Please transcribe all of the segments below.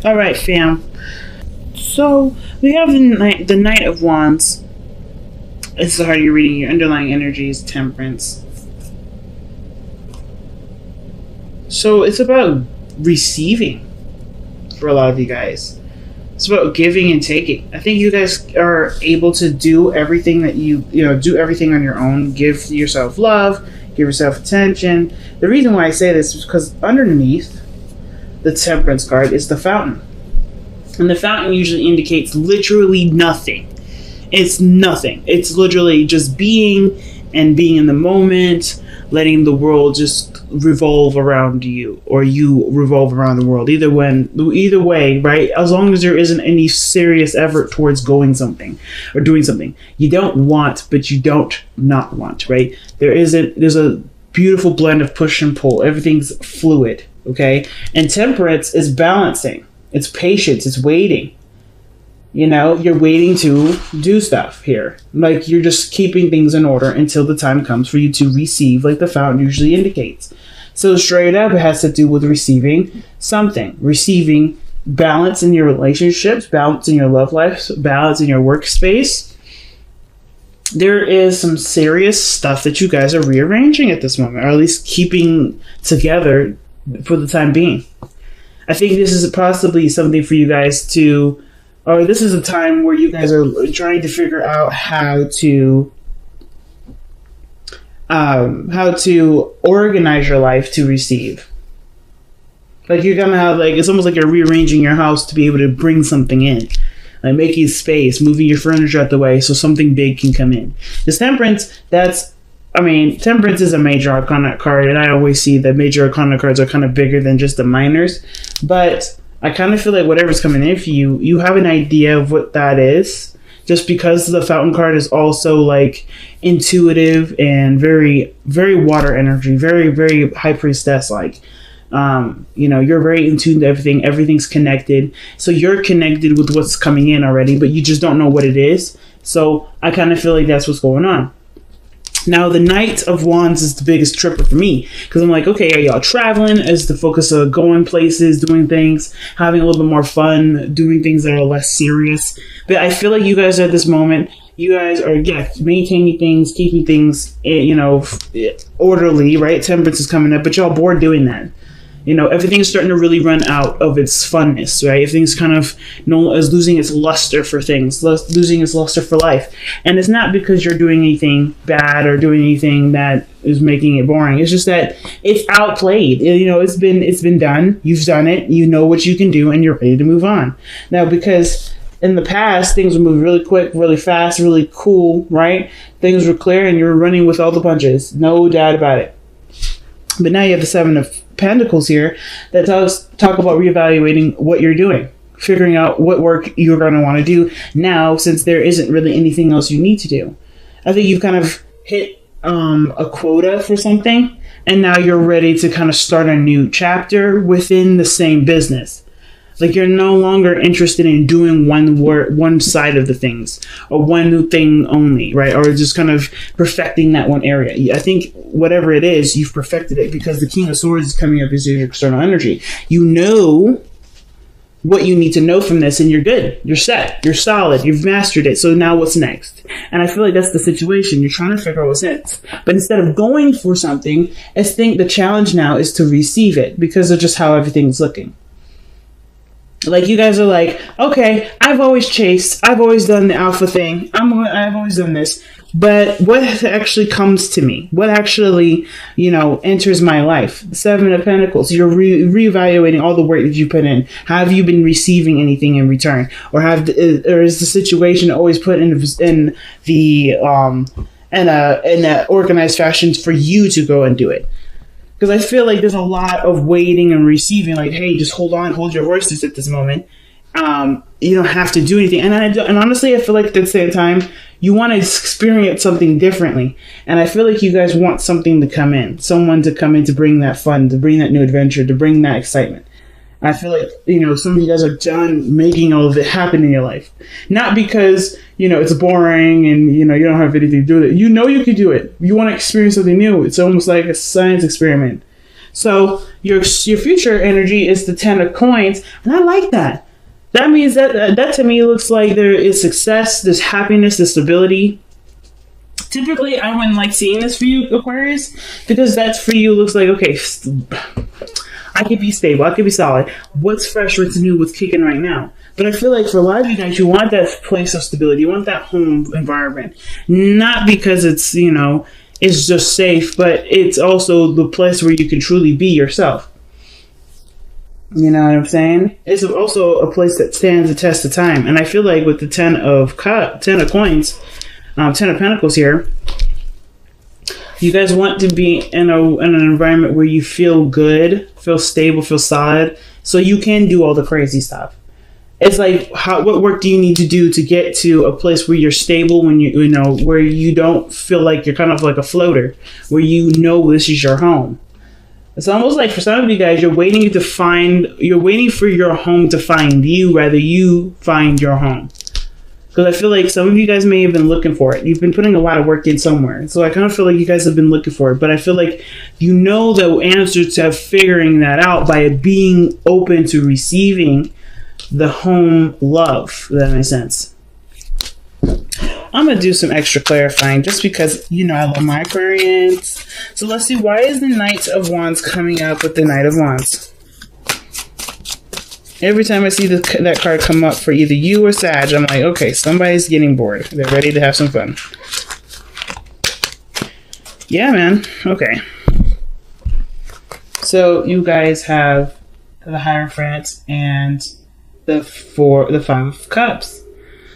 All right, fam. So we have the Knight of Wands. This is how you're reading your underlying energies, Temperance. So it's about receiving for a lot of you guys. It's about giving and taking. I think you guys are able to do everything that do everything on your own. Give yourself love, give yourself attention. The reason why I say this is because underneath the Temperance card is the Fountain. And the Fountain usually indicates literally nothing. It's nothing. It's literally just being and being in the moment, letting the world just revolve around you, or you revolve around the world. Either way, right? As long as there isn't any serious effort towards going something or doing something. You don't want, but you don't not want, right? There's a beautiful blend of push and pull. Everything's fluid, okay? And Temperance is balancing. It's patience. It's waiting. You're waiting to do stuff here. Like, you're just keeping things in order until the time comes for you to receive, like the Fountain usually indicates. So straight up, it has to do with receiving something. Receiving balance in your relationships, balance in your love life, balance in your workspace. There is some serious stuff that you guys are rearranging at this moment, or at least keeping together for the time being. I think this is possibly something for you guys to... or this is a time where you guys are trying to figure out how to organize your life to receive. Like, you're gonna have, like, it's almost like you're rearranging your house to be able to bring something in, like making space, moving your furniture out the way so something big can come in. This Temperance, Temperance is a major arcana card, and I always see that major arcana cards are kind of bigger than just the minors, but I kind of feel like whatever's coming in for you, you have an idea of what that is, just because the Fountain card is also like intuitive and very, very water energy, very, very High Priestess like. You're very in tune to everything. Everything's connected. So you're connected with what's coming in already, but you just don't know what it is. So I kind of feel like that's what's going on. Now, the Knight of Wands is the biggest tripper for me, because I'm like, okay, are y'all traveling? Is the focus of going places, doing things, having a little bit more fun, doing things that are less serious? But I feel like you guys at this moment, you guys are, maintaining things, keeping things, orderly, right? Temperance is coming up, but y'all bored doing that. Everything's starting to really run out of its funness, right? Everything's kind of is losing its luster for things, losing its luster for life. And it's not because you're doing anything bad or doing anything that is making it boring. It's just that it's outplayed. It's been done. You've done it. You know what you can do, and you're ready to move on. Now, because in the past, things would move really quick, really fast, really cool, right? Things were clear, and you were running with all the punches. No doubt about it. But now you have the Seven of Pentacles here that talk about reevaluating what you're doing, figuring out what work you're going to want to do now, since there isn't really anything else you need to do. I think you've kind of hit a quota for something, and now you're ready to kind of start a new chapter within the same business. Like, you're no longer interested in doing one side of the things, or one new thing only, right? Or just kind of perfecting that one area. I think whatever it is, you've perfected it, because the King of Swords is coming up as your external energy. You know what you need to know from this, and you're good. You're set. You're solid. You've mastered it. So now what's next? And I feel like that's the situation. You're trying to figure out what's next. But instead of going for something, I think the challenge now is to receive it, because of just how everything's looking. Like, you guys are like, okay, I've always chased. I've always done the alpha thing. I've always done this. But what actually comes to me? What actually, enters my life? The Seven of Pentacles. You're reevaluating all the work that you put in. Have you been receiving anything in return? Or is the situation always put in a organized fashion for you to go and do it? Because I feel like there's a lot of waiting and receiving. Like, hey, just hold your horses at this moment. You don't have to do anything. And honestly, I feel like at the same time, you want to experience something differently. And I feel like you guys want something to come in. Someone to come in to bring that fun, to bring that new adventure, to bring that excitement. I feel like, some of you guys are done making all of it happen in your life. Not because, it's boring and, you don't have anything to do with it. You can do it. You want to experience something new. It's almost like a science experiment. So your future energy is the 10 of coins, and I like that. That means that to me looks like there is success, there's happiness, there's stability. Typically, I wouldn't like seeing this for you, Aquarius, because that's for you looks like, okay, I could be stable, I could be solid. What's fresh, what's new, what's kicking right now? But I feel like for a lot of you guys, you want that place of stability, you want that home environment. Not because it's, it's just safe, but it's also the place where you can truly be yourself. You know what I'm saying? It's also a place that stands the test of time. And I feel like with the 10 of coins, 10 of Pentacles here, you guys want to be in an environment where you feel good, feel stable, feel solid, so you can do all the crazy stuff. It's like, what work do you need to do to get to a place where you're stable, when where you don't feel like you're kind of like a floater, where this is your home. It's almost like for some of you guys, you're waiting for your home to find you, rather you find your home. Because I feel like some of you guys may have been looking for it. You've been putting a lot of work in somewhere. So I kind of feel like you guys have been looking for it. But I feel like the answer to figuring that out by being open to receiving the home love. If that makes sense. I'm going to do some extra clarifying just because, I love my Aquarians. So let's see, why is the Knight of Wands coming up with the Knight of Wands? Every time I see that card come up for either you or Sag, I'm like, okay, somebody's getting bored. They're ready to have some fun. Yeah, man. Okay. So you guys have the Hierophant and the 5 of Cups.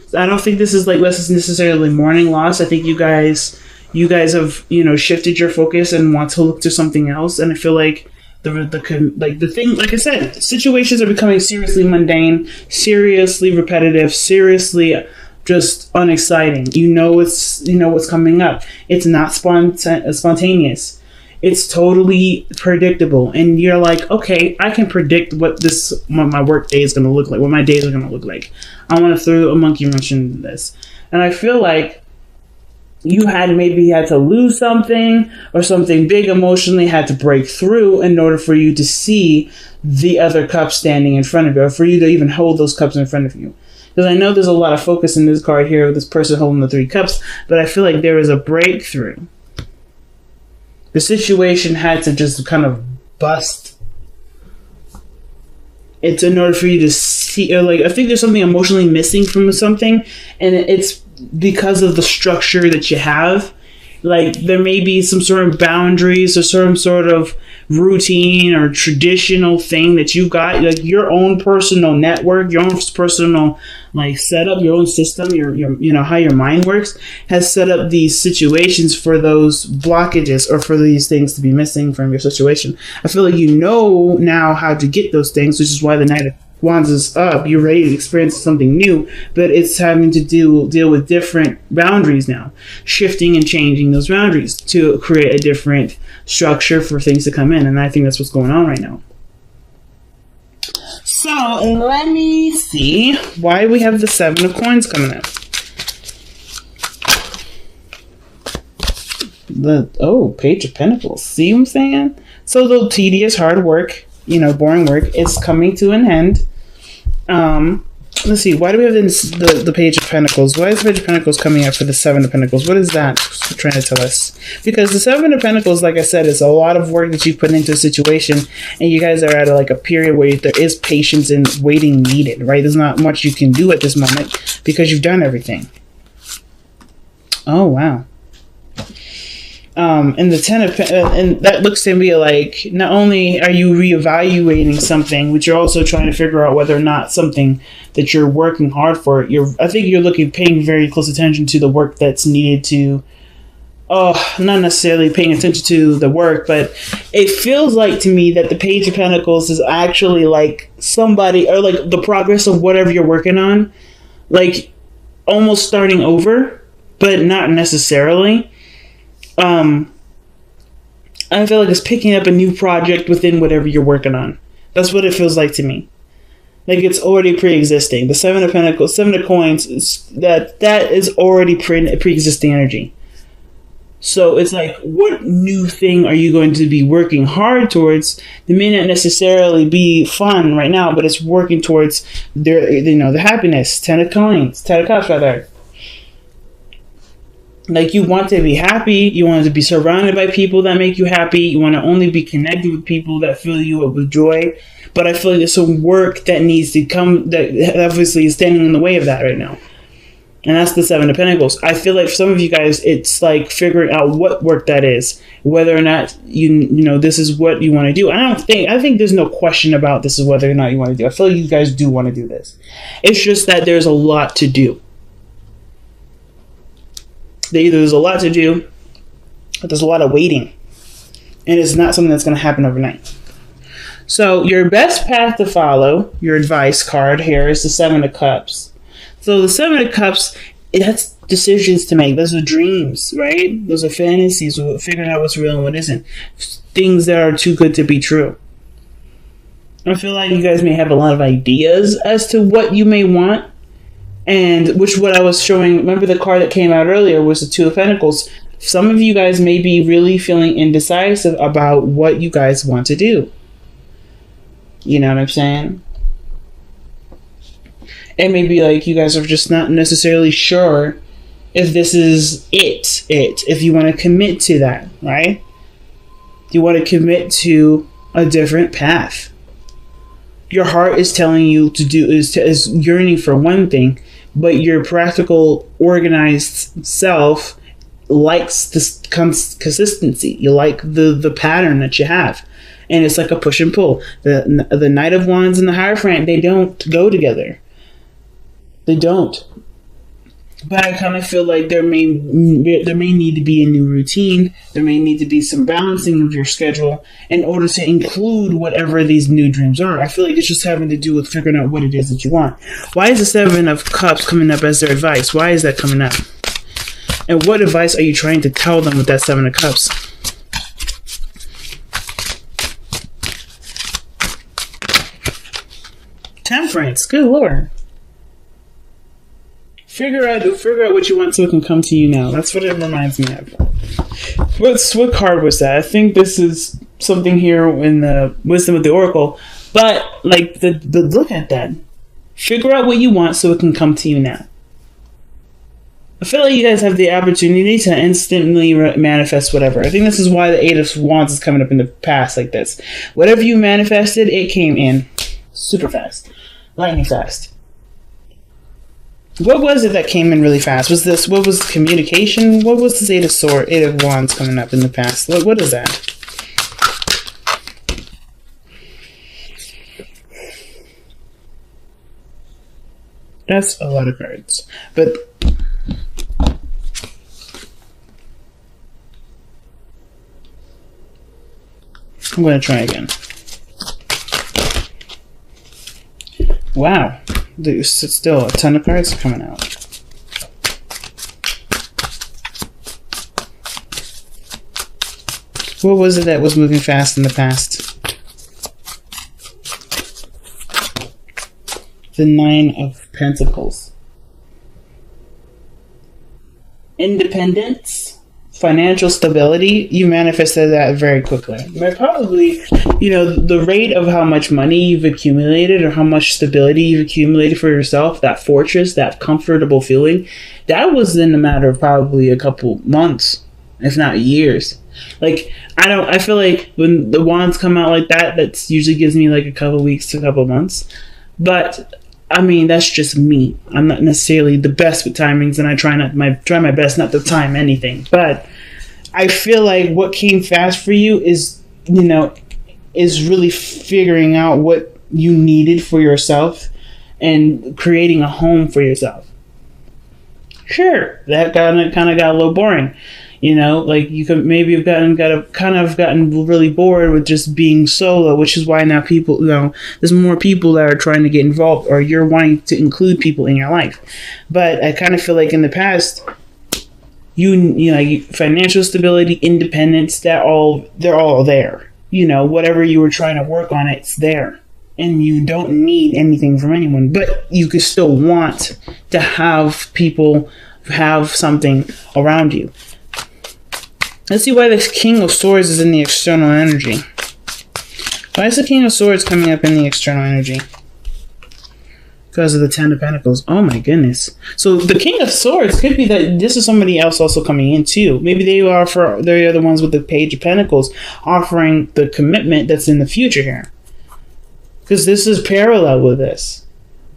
So I don't think this is necessarily mourning loss. I think you guys have shifted your focus and want to look to something else. And I feel like the thing, like I said, situations are becoming seriously mundane, seriously repetitive, seriously just unexciting. What's coming up. It's not spontaneous. It's totally predictable, and you're like, okay, I can predict what my work day is going to look like, what my days are going to look like. I want to throw a monkey wrench into this, and I feel like you had to lose something, or something big emotionally had to break through in order for you to see the other cup standing in front of you, or for you to even hold those cups in front of you. Because I know there's a lot of focus in this card here with this person holding the 3 cups, but I feel like there is a breakthrough. The situation had to just kind of bust. It's in order for you to see, I think there's something emotionally missing from something, and it's because of the structure that you have. Like, there may be some sort of boundaries or some sort of routine or traditional thing that you've got, like your own personal network, your own personal setup, your own system, your how your mind works has set up these situations for those blockages or for these things to be missing from your situation. I feel like now how to get those things, which is why the Knight of Wands is up. You're ready to experience something new, but it's having to deal with different boundaries now, shifting and changing those boundaries to create a different structure for things to come in. And I think that's what's going on right now. So let me see why we have the 7 of Coins coming up. Page of Pentacles. See what I'm saying? So the tedious, hard work, boring work is coming to an end. Let's see. Why do we have the Page of Pentacles? Why is the Page of Pentacles coming up for the 7 of Pentacles? What is that trying to tell us? Because the 7 of Pentacles, like I said, is a lot of work that you've put into a situation, and you guys are at a period where there is patience and waiting needed, right? There's not much you can do at this moment because you've done everything. Oh, wow. And the 10 of and that looks to me like not only are you reevaluating something, but you're also trying to figure out whether or not something that you're working hard for. I think you're paying very close attention to the work that's needed to. Not necessarily paying attention to the work, but it feels like to me that the Page of Pentacles is actually like somebody, or like the progress of whatever you're working on, like almost starting over, but not necessarily. I feel like it's picking up a new project within whatever you're working on. That's what it feels like to me. Like it's already pre-existing. The 7 of Pentacles, 7 of Coins, that is already pre-existing energy. So it's like, what new thing are you going to be working hard towards? That may not necessarily be fun right now, but it's working towards the happiness. 10 of cups rather. Like, you want to be happy. You want to be surrounded by people that make you happy. You want to only be connected with people that fill you up with joy. But I feel like there's some work that needs to come that obviously is standing in the way of that right now. And that's the Seven of Pentacles. I feel like for some of you guys, it's like figuring out what work that is, whether or not this is what you want to do. I think there's no question about this is whether or not you want to do. I feel like you guys do want to do this. It's just that there's a lot to do. There's a lot to do, but there's a lot of waiting, and it's not something that's going to happen overnight. So your best path to follow, your advice card here, is the Seven of Cups. So the Seven of Cups, that's decisions to make. Those are dreams, right? Those are fantasies, figuring out what's real and what isn't. Things that are too good to be true. I feel like you guys may have a lot of ideas as to what you may want. And what I was showing, remember the card that came out earlier was the Two of Pentacles. Some of you guys may be really feeling indecisive about what you guys want to do. You know what I'm saying? It may be like you guys are just not necessarily sure if this is if you want to commit to that, right? You want to commit to a different path. Your heart is telling you to do, is yearning for one thing, but your practical, organized self likes this consistency. You like the pattern that you have. And it's like a push and pull. The Knight of Wands and the Hierophant, they don't go together. They don't. But I kind of feel like there may need to be a new routine. There may need to be some balancing of your schedule in order to include whatever these new dreams are. I feel like it's just having to do with figuring out what it is that you want. Why is the Seven of Cups coming up as their advice? Why is that coming up? And what advice are you trying to tell them with that Seven of Cups? Temperance. Good Lord. Figure out what you want so it can come to you now. That's what it reminds me of. What card was that? I think this is something here in the Wisdom of the Oracle. But like the look at that. Figure out what you want so it can come to you now. I feel like you guys have the opportunity to instantly manifest whatever. I think this is why the Eight of Wands is coming up in the past like this. Whatever you manifested, it came in super fast. Lightning fast. What was it that came in really fast? What was communication? What was this Eight of Wands coming up in the past? What is that? That's a lot of cards. But I'm going to try again. Wow. There's still a ton of cards coming out. What was it that was moving fast in the past? The Nine of Pentacles. Independence. Financial stability, you manifested that very quickly. But probably, the rate of how much money you've accumulated or how much stability you've accumulated for yourself, that fortress, that comfortable feeling, that was in a matter of probably a couple months, if not years. Like, I feel like when the wands come out like that, that usually gives me like a couple weeks to a couple months. But I mean, that's just me. I'm not necessarily the best with timings, and I try my best not to time anything. But I feel like what came fast for you is really figuring out what you needed for yourself and creating a home for yourself. Sure, that kind of got a little boring. Like you could maybe have gotten really bored with just being solo, which is why now people, there's more people that are trying to get involved, or you're wanting to include people in your life. But I kind of feel like in the past, financial stability, independence, they're all there. Whatever you were trying to work on, it's there. And you don't need anything from anyone, but you could still want to have people have something around you. Let's see why the King of Swords is in the external energy. Why is the King of Swords coming up in the external energy? Because of the Ten of Pentacles. Oh my goodness. So the King of Swords could be that this is somebody else also coming in too. Maybe they're the ones with the Page of Pentacles offering the commitment that's in the future here. Because this is parallel with this.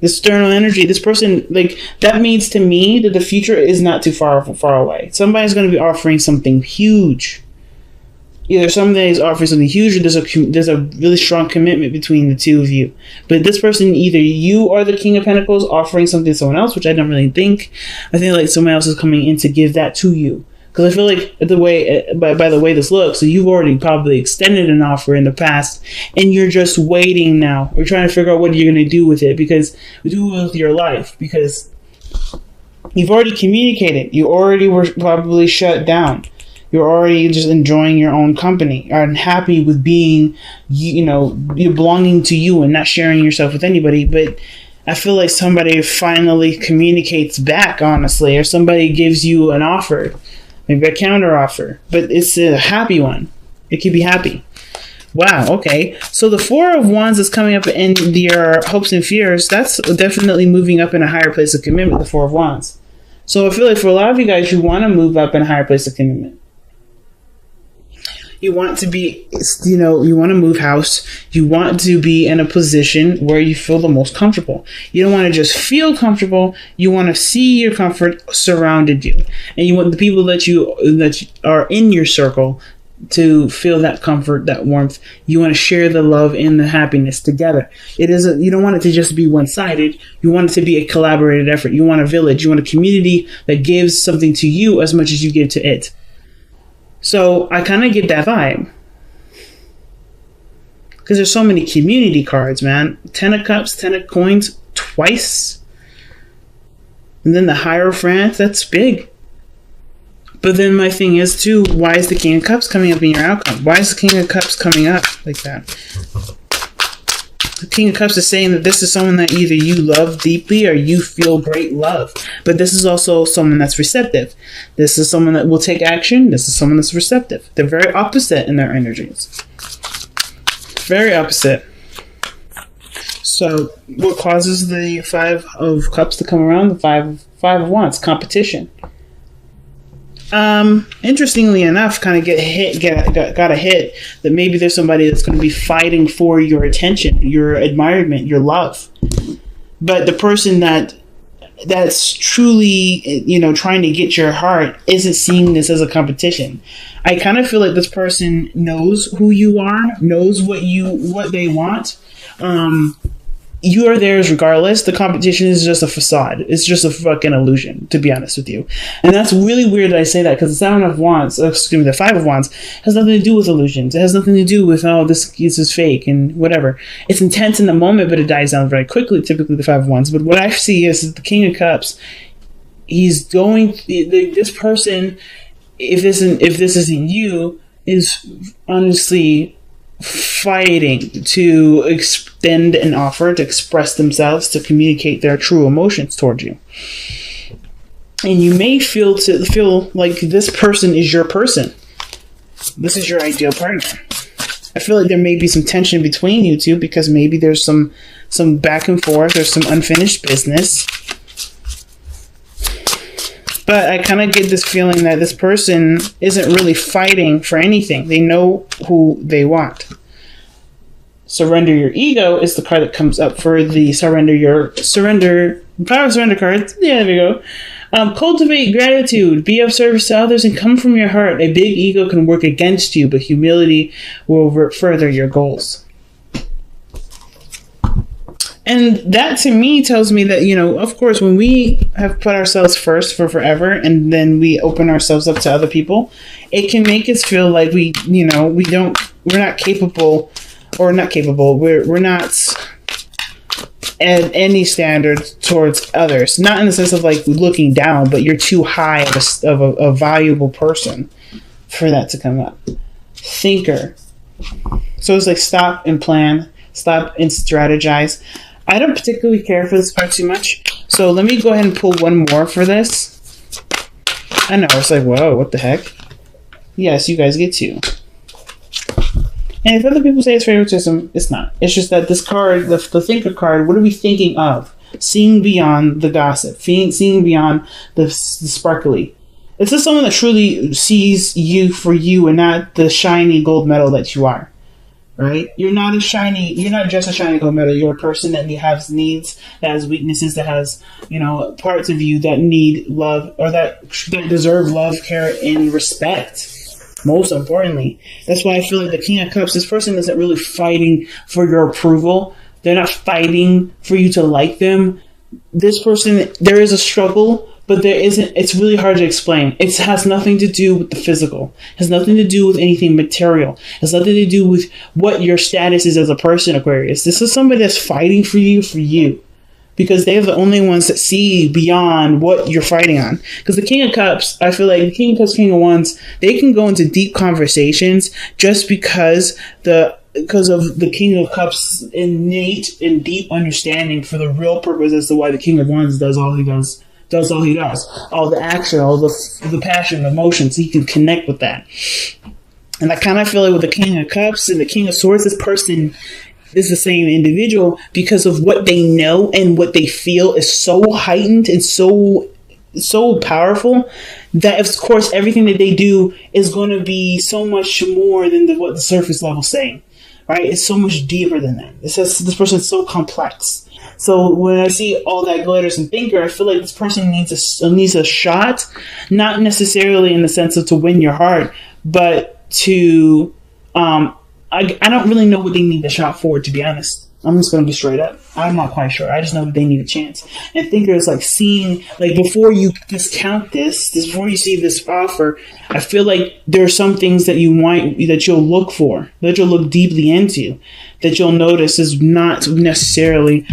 This external energy, this person, like, that means to me that the future is not too far away. Somebody's going to be offering something huge. Either somebody is offering something huge, or there's a really strong commitment between the two of you. But this person, either you are the King of Pentacles offering something to someone else, which I don't really think. I think like someone else is coming in to give that to you. Because I feel like by the way this looks, so you've already probably extended an offer in the past, and you're just waiting now. We're trying to figure out what you're going to do with it, because do with your life, because you've already communicated. You already were probably shut down. You're already just enjoying your own company, and happy with being, you're belonging to you and not sharing yourself with anybody. But I feel like somebody finally communicates back, honestly, or somebody gives you an offer, maybe a counter offer, but it's a happy one. It could be happy. Wow, okay. So the Four of Wands is coming up in your hopes and fears. That's definitely moving up in a higher place of commitment, the Four of Wands. So I feel like for a lot of you guys, you want to move up in a higher place of commitment. You want to be, you want to move house. You want to be in a position where you feel the most comfortable. You don't want to just feel comfortable. You want to see your comfort surrounded you. And you want the people that are in your circle to feel that comfort, that warmth. You want to share the love and the happiness together. You don't want it to just be one-sided. You want it to be a collaborated effort. You want a village. You want a community that gives something to you as much as you give to it. So I kind of get that vibe. Because there's so many community cards, man. 10 of Cups, 10 of Coins twice. And then the Hierophant, that's big. But then my thing is, too, why is the King of Cups coming up in your outcome? Why is the King of Cups coming up like that? The King of Cups is saying that this is someone that either you love deeply or you feel great love. But this is also someone that's receptive. This is someone that will take action. This is someone that's receptive. They're very opposite in their energies. Very opposite. So what causes the Five of Cups to come around? The Five of Wands. Competition. Interestingly enough, kind of got a hit that maybe there's somebody that's going to be fighting for your attention, your admirement, your love. But the person that's truly, trying to get your heart isn't seeing this as a competition. I kind of feel like this person knows who you are, knows what they want. You are theirs regardless. The competition is just a facade. It's just a fucking illusion, to be honest with you. And that's really weird that I say that, because the the Five of Wands has nothing to do with illusions. It has nothing to do with, this is fake and whatever. It's intense in the moment, but it dies down very quickly, typically the Five of Wands. But what I see is the King of Cups. He's this person, if this isn't you, is honestly fighting to extend an offer, to express themselves, to communicate their true emotions towards you. And you may feel like this person is your person. This is your ideal partner. I feel like there may be some tension between you two, because maybe there's some back and forth, there's some unfinished business. But I kind of get this feeling that this person isn't really fighting for anything. They know who they want. Surrender Your Ego is the card that comes up for the Power of Surrender cards. Yeah, there we go. Cultivate gratitude. Be of service to others and come from your heart. A big ego can work against you, but humility will further your goals. And that to me tells me that, of course, when we have put ourselves first for forever and then we open ourselves up to other people, it can make us feel like we're not capable, or not capable, we're not at any standard towards others. Not in the sense of like looking down, but you're too high of a valuable person for that to come up. Thinker. So it's like stop and plan, stop and strategize. I don't particularly care for this part too much, so let me go ahead and pull one more for this. I know, it's like, whoa, what the heck? Yes, you guys get 2. And if other people say it's favoritism, it's not. It's just that this card, the thinker card, what are we thinking of? Seeing beyond the gossip, seeing beyond the sparkly. It's just someone that truly sees you for you and not the shiny gold medal that you are. Right? You're not just a shiny gold medal. You're a person that has needs, that has weaknesses, that has, parts of you that need love or that deserve love, care, and respect. Most importantly. That's why I feel like the King of Cups, this person isn't really fighting for your approval. They're not fighting for you to like them. This person, there is a struggle, but there isn't. It's really hard to explain. It has nothing to do with the physical. It has nothing to do with anything material. It has nothing to do with what your status is as a person, Aquarius. This is somebody that's fighting for you. Because they're the only ones that see beyond what you're fighting on. Because the King of Cups, I feel like the King of Cups, King of Wands, they can go into deep conversations just because of the King of Cups' innate and deep understanding for the real purpose as to why the King of Wands does all he does. All the action, all the passion, the emotions, he can connect with that. And I kind of feel like with the King of Cups and the King of Swords, this person is the same individual because of what they know and what they feel is so heightened and so powerful that, of course, everything that they do is going to be so much more than what the surface level is saying. Right? It's so much deeper than that. This person is so complex. So when I see all that glitters and thinker, I feel like this person needs a shot, not necessarily in the sense of to win your heart, but to I don't really know what they need the shot for, to be honest. I'm just going to be straight up. I'm not quite sure. I just know that they need a chance. And thinker is like seeing, like before you discount this, before you see this offer, I feel like there are some things that that you'll look for, that you'll look deeply into, that you'll notice is not necessarily